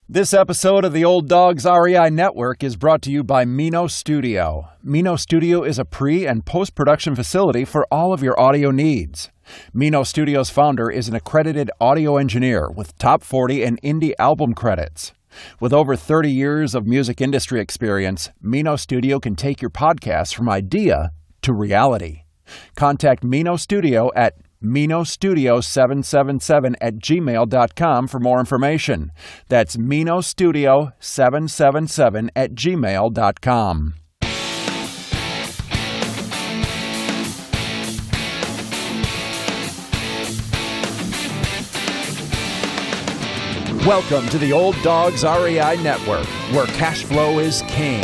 This episode of the Old Dogs REI Network is brought to you by Mino Studio. Mino Studio is a pre- and post-production facility for all of your audio needs. Mino Studio's founder is an accredited audio engineer with top 40 and indie album credits. With over 30 years of music industry experience, Mino Studio can take your podcast from idea to reality. Contact Mino Studio at minostudio777@gmail.com for more information. That's minostudio777@gmail.com. Welcome to the Old Dogs REI Network, where cash flow is king.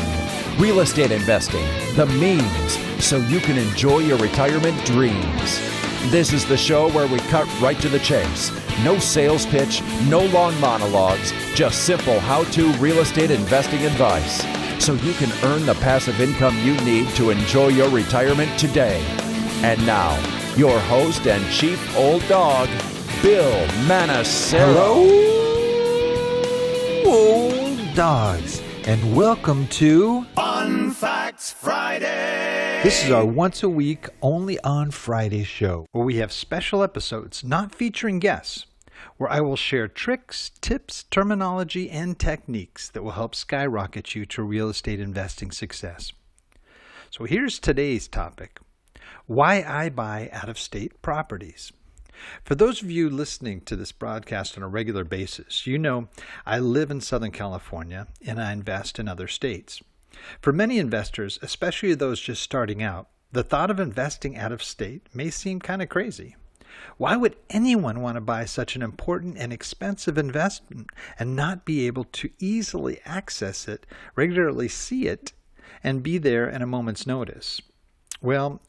Real estate investing, the means, so you can enjoy your retirement dreams. This is the show where we cut right to the chase. No sales pitch, no long monologues, just simple how-to real estate investing advice. So you can earn the passive income you need to enjoy your retirement today. And now, your host and chief old dog, Bill Manassero. Hello, old dogs, and welcome to Fun Facts Friday. This is our once-a-week, only on Friday show, where we have special episodes not featuring guests, where I will share tricks, tips, terminology, and techniques that will help skyrocket you to real estate investing success. So here's today's topic: why I buy out-of-state properties. For those of you listening to this broadcast on a regular basis, you know I live in Southern California and I invest in other states. For many investors, especially those just starting out, the thought of investing out of state may seem kind of crazy. Why would anyone want to buy such an important and expensive investment and not be able to easily access it, regularly see it, and be there at a moment's notice? Well,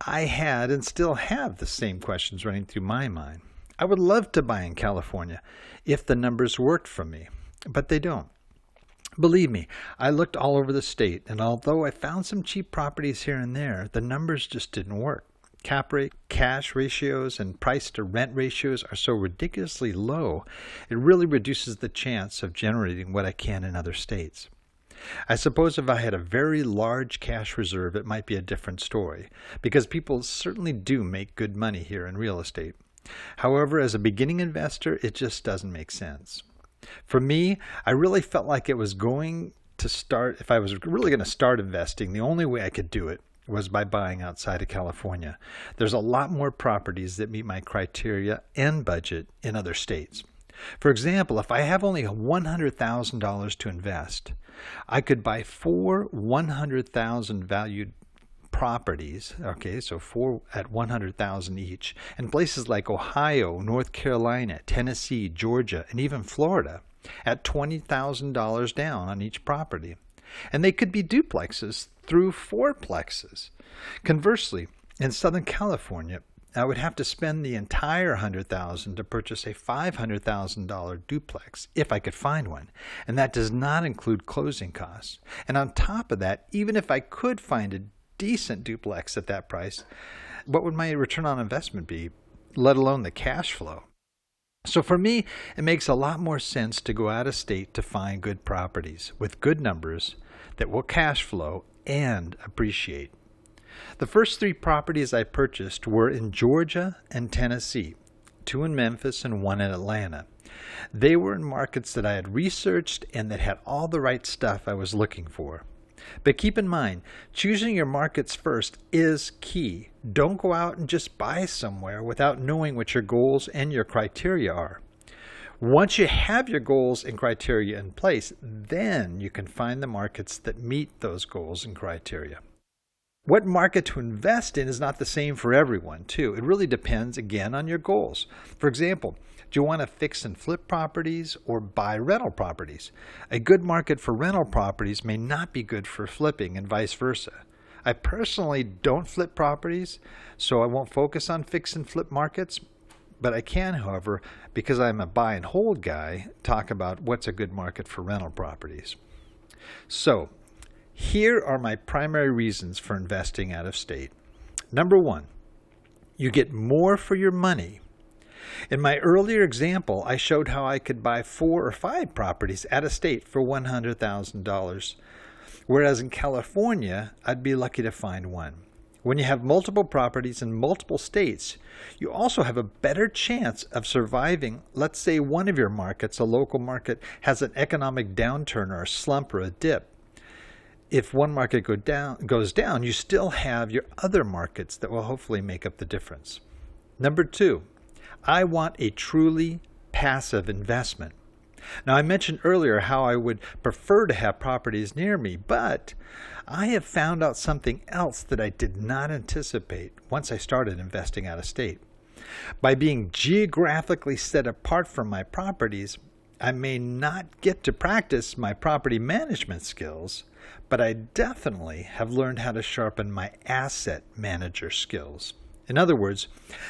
I had and still have the same questions running through my mind. I would love to buy in California if the numbers worked for me, but they don't. Believe me, I looked all over the state, and although I found some cheap properties here and there, the numbers just didn't work. Cap rate, cash ratios, and price to rent ratios are so ridiculously low, it really reduces the chance of generating what I can in other states. I suppose if I had a very large cash reserve, it might be a different story, because people certainly do make good money here in real estate. However, as a beginning investor, it just doesn't make sense. For me, I really felt like it was going to start, if I was really going to start investing, the only way I could do it was by buying outside of California. There's a lot more properties that meet my criteria and budget in other states. For example, if I have only $100,000 to invest, I could buy 4 $100,000 valued properties, so 4 at $100,000 each, in places like Ohio, North Carolina, Tennessee, Georgia, and even Florida at $20,000 down on each property. And they could be duplexes through fourplexes. Conversely, in Southern California, I would have to spend the entire $100,000 to purchase a $500,000 duplex if I could find one, and that does not include closing costs. And on top of that, even if I could find a decent duplex at that price, what would my return on investment be, let alone the cash flow? So for me, it makes a lot more sense to go out of state to find good properties with good numbers that will cash flow and appreciate. The first 3 properties I purchased were in Georgia and Tennessee, 2 in Memphis and 1 in Atlanta. They were in markets that I had researched and that had all the right stuff I was looking for. But keep in mind, choosing your markets first is key. Don't go out and just buy somewhere without knowing what your goals and your criteria are. Once you have your goals and criteria in place, then you can find the markets that meet those goals and criteria. What market to invest in is not the same for everyone, too. It really depends, again, on your goals. For example, do you want to fix and flip properties or buy rental properties? A good market for rental properties may not be good for flipping and vice versa. I personally don't flip properties, so I won't focus on fix and flip markets, but I can, however, because I'm a buy and hold guy, talk about what's a good market for rental properties. So, here are my primary reasons for investing out of state. Number 1, you get more for your money In my earlier example, I showed how I could buy 4 or 5 properties out of state for $100,000, whereas in California, I'd be lucky to find one. When you have multiple properties in multiple states, you also have a better chance of surviving. Let's say one of your markets, a local market, has an economic downturn or a slump or a dip. If one market goes down, you still have your other markets that will hopefully make up the difference. Number 2, I want a truly passive investment. Now, I mentioned earlier how I would prefer to have properties near me, but I have found out something else that I did not anticipate once I started investing out of state. By being geographically set apart from my properties, I may not get to practice my property management skills, but I definitely have learned how to sharpen my asset manager skills. In other words,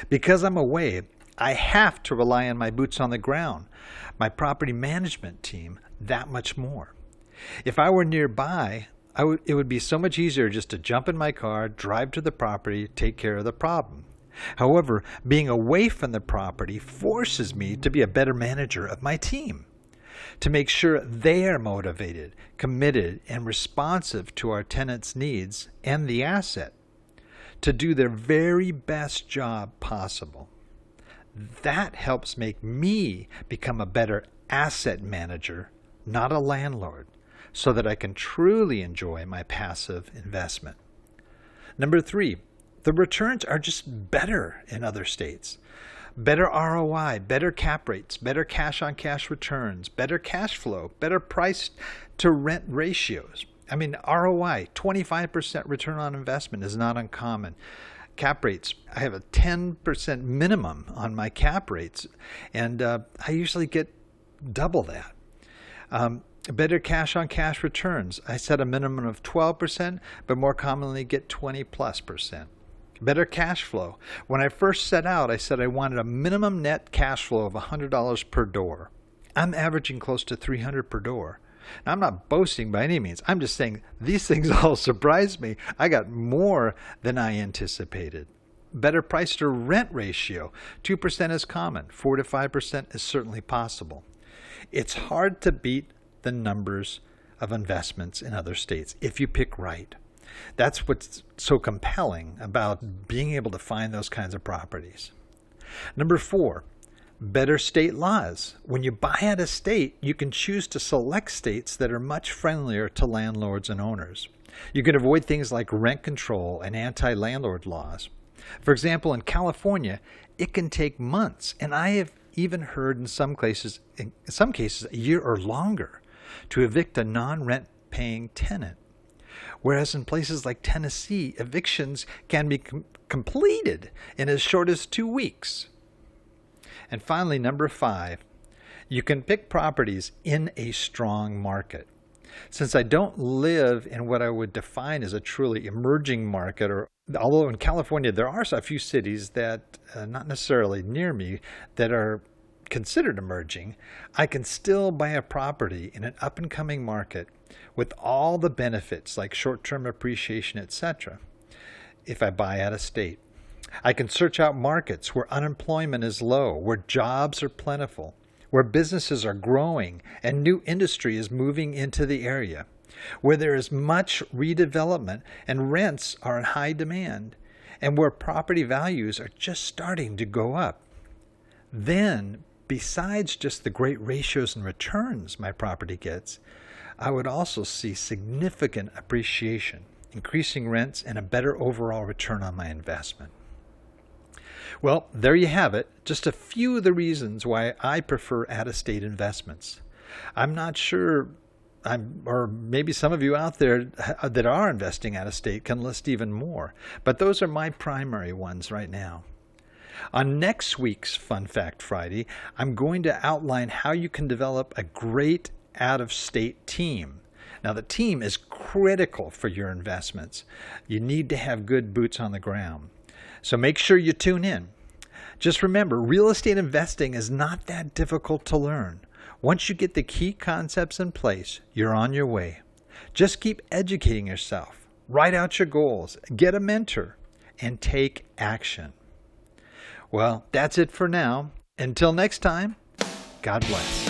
because I'm away, I have to rely on my boots on the ground, my property management team, that much more. If I were nearby, it would be so much easier just to jump in my car, drive to the property, take care of the problem. However, being away from the property forces me to be a better manager of my team, to make sure they are motivated, committed, and responsive to our tenants' needs and the asset, to do their very best job possible. That helps make me become a better asset manager, not a landlord, so that I can truly enjoy my passive investment. Number 3, the returns are just better in other states. Better ROI, better cap rates, better cash-on-cash returns, better cash flow, better price-to-rent ratios. I mean, ROI, 25% return on investment is not uncommon. Cap rates, I have a 10% minimum on my cap rates, and I usually get double that. Better cash-on-cash returns. I set a minimum of 12%, but more commonly get 20+%. Better cash flow. When I first set out, I said I wanted a minimum net cash flow of $100 per door. I'm averaging close to $300 per door. Now, I'm not boasting by any means. I'm just saying these things all surprised me. I got more than I anticipated. Better price to rent ratio. 2% is common. 4 to 5% is certainly possible. It's hard to beat the numbers of investments in other states if you pick right. That's what's so compelling about being able to find those kinds of properties. Number 4, better state laws. When you buy out of state, you can choose to select states that are much friendlier to landlords and owners. You can avoid things like rent control and anti-landlord laws. For example, in California, it can take months, and I have even heard in some cases a year or longer, to evict a non-rent paying tenant. Whereas in places like Tennessee, evictions can be completed in as short as 2 weeks. And finally, number 5, you can pick properties in a strong market. Since I don't live in what I would define as a truly emerging market, although in California there are a few cities that, not necessarily near me, that are considered emerging, I can still buy a property in an up-and-coming market with all the benefits like short-term appreciation, etc. if I buy out of state. I can search out markets where unemployment is low, where jobs are plentiful, where businesses are growing and new industry is moving into the area, where there is much redevelopment and rents are in high demand, and where property values are just starting to go up. Then, besides just the great ratios and returns my property gets, I would also see significant appreciation, increasing rents, and a better overall return on my investment. Well, there you have it, just a few of the reasons why I prefer out-of-state investments. I'm not sure, or maybe some of you out there that are investing out-of-state can list even more, but those are my primary ones right now. On next week's Fun Fact Friday, I'm going to outline how you can develop a great out-of-state team. Now, the team is critical for your investments. You need to have good boots on the ground. So make sure you tune in. Just remember, real estate investing is not that difficult to learn. Once you get the key concepts in place, you're on your way. Just keep educating yourself. Write out your goals, get a mentor, and take action. Well, that's it for now. Until next time, God bless.